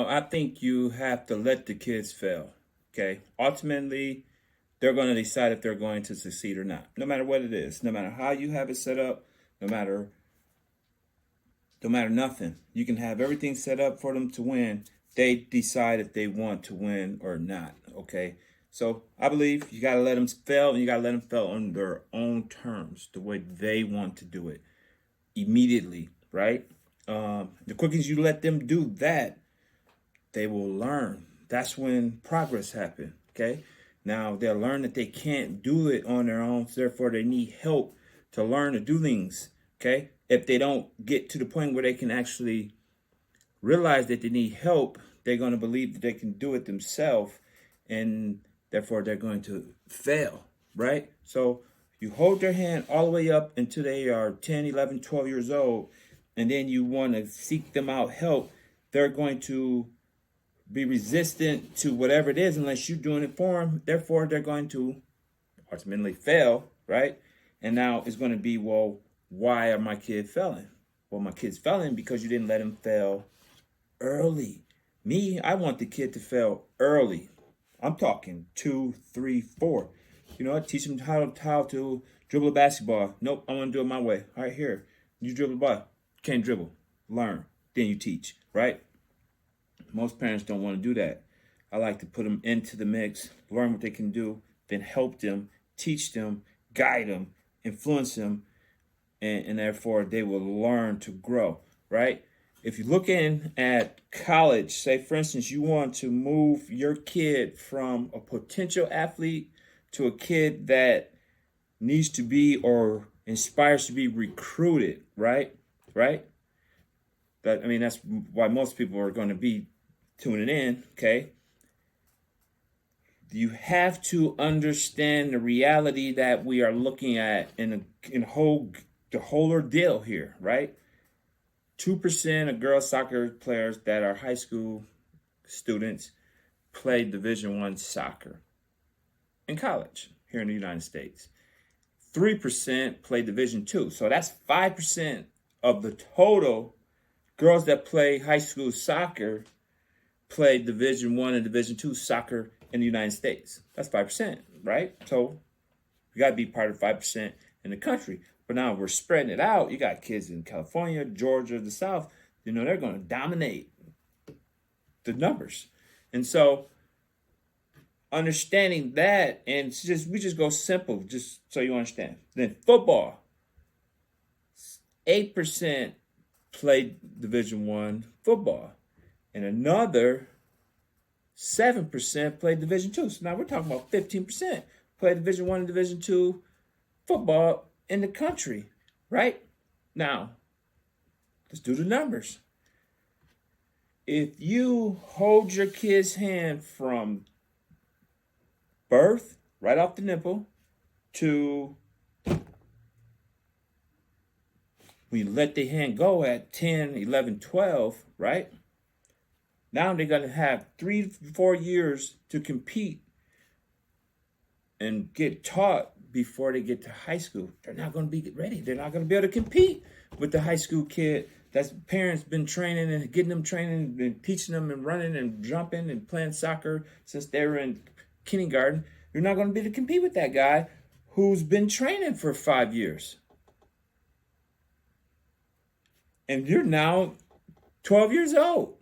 I think you have to let the kids fail. Okay. Ultimately, they're going to decide if they're going to succeed or not. No matter what it is, no matter how you have it set up, no matter nothing. You can have everything set up for them to win. They decide if they want to win or not. Okay. So I believe you got to let them fail, and you got to let them fail on their own terms, the way they want to do it immediately, right? The quicker you let them do that, they will learn. That's when progress happens. Okay. Now they'll learn that they can't do it on their own, so therefore they need help to learn to do things. Okay. If they don't get to the point where they can actually realize that they need help, they're going to believe that they can do it themselves, and therefore they're going to fail, right? So you hold their hand all the way up until they are 10, 11, 12 years old, and then you want to seek them out help. They're going to be resistant to whatever it is unless you're doing it for them. Therefore, they're going to ultimately fail, right? And now it's going to be, well, why are my kids failing? Well, my kid's failing because you didn't let him fail early. Me, I want the kid to fail early. I'm talking 2, 3, 4. You know what? Teach them how to dribble a basketball. Nope, I want to do it my way. All right, here. You dribble the ball. Can't dribble. Learn. Then you teach, right? Most parents don't want to do that. I like to put them into the mix, learn what they can do, then help them, teach them, guide them, influence them, and therefore they will learn to grow, right? If you're looking at college, say for instance, you want to move your kid from a potential athlete to a kid that needs to be or inspires to be recruited, right? Right? That's why most people are going to be tuning in, okay? You have to understand the reality that we are looking at in the whole ordeal here, right? 2% of girls soccer players that are high school students play Division I soccer in college here in the United States. 3% play Division II. So that's 5% of the total girls that play high school soccer play Division I and Division II soccer in the United States. That's 5%, right? So we got to be part of 5% in the country. But now we're spreading it out. You got kids in California, Georgia, the South. They're going to dominate the numbers. And so understanding that, and we just go simple, just so you understand. Then football, 8% play Division I football, and another 7% play Division II. So now we're talking about 15% play Division I and Division II football in the country, right? Now, let's do the numbers. If you hold your kid's hand from birth, right off the nipple, to when you let their hand go at 10, 11, 12, right? Now they're going to have 3 to 4 years to compete and get taught before they get to high school. They're not going to be ready. They're not going to be able to compete with the high school kid that's parents been training and getting them training and teaching them and running and jumping and playing soccer since they were in kindergarten. You're not going to be able to compete with that guy who's been training for 5 years. And you're now 12 years old.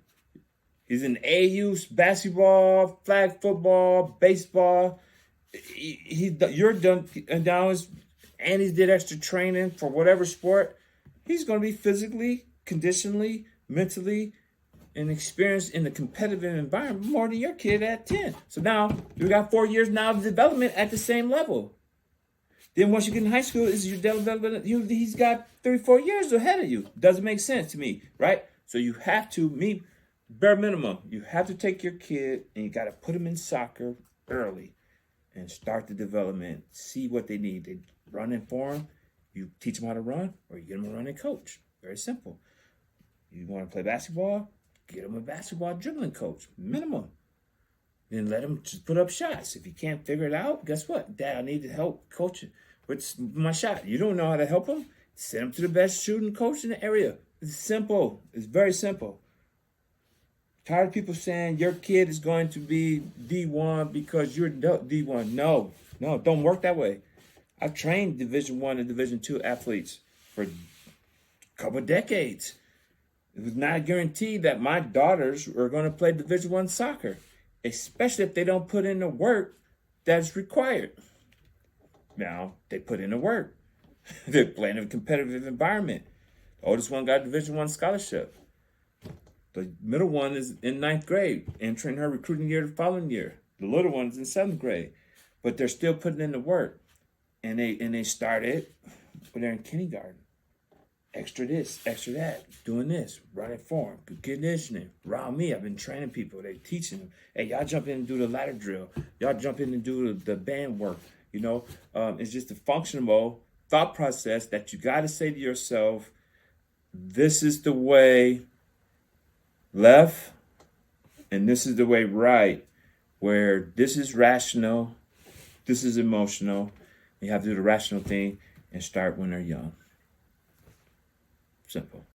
He's in AU basketball, flag football, baseball. You're done, and now he's did extra training for whatever sport. He's going to be physically, conditionally, mentally, and experienced in the competitive environment more than your kid at 10. So now you got 4 years now of development at the same level. Then once you get in high school, is your development? He's got 34 years ahead of you. Doesn't make sense to me, right? So you have to bare minimum, you have to take your kid and you got to put them in soccer early and start the development. See what they need. They running for them. You teach them how to run, or you get them a running coach. Very simple. You want to play basketball? Get them a basketball dribbling coach. Minimum. Then let them just put up shots. If you can't figure it out, guess what? Dad, I need to help coaching. What's my shot? You don't know how to help them? Send them to the best shooting coach in the area. It's simple. It's very simple. Tired of people saying your kid is going to be D1 because you're D1. No, don't work that way. I've trained Division I and Division II athletes for a couple of decades. It was not guaranteed that my daughters are going to play Division I soccer, especially if they don't put in the work that's required. Now, they put in the work. They're playing in a competitive environment. The oldest one got a Division I scholarship. The middle one is in 9th grade, entering her recruiting year the following year. The little one's in 7th grade, but they're still putting in the work. And they started when they're in kindergarten. Extra this, extra that, doing this, running form, good conditioning. Around me, I've been training people. They teaching them. Hey, y'all jump in and do the ladder drill. Y'all jump in and do the band work. You know, it's just a functional thought process that you got to say to yourself, this is the way left, and this is the way right, where this is rational, this is emotional. You have to do the rational thing and start when they're young. Simple.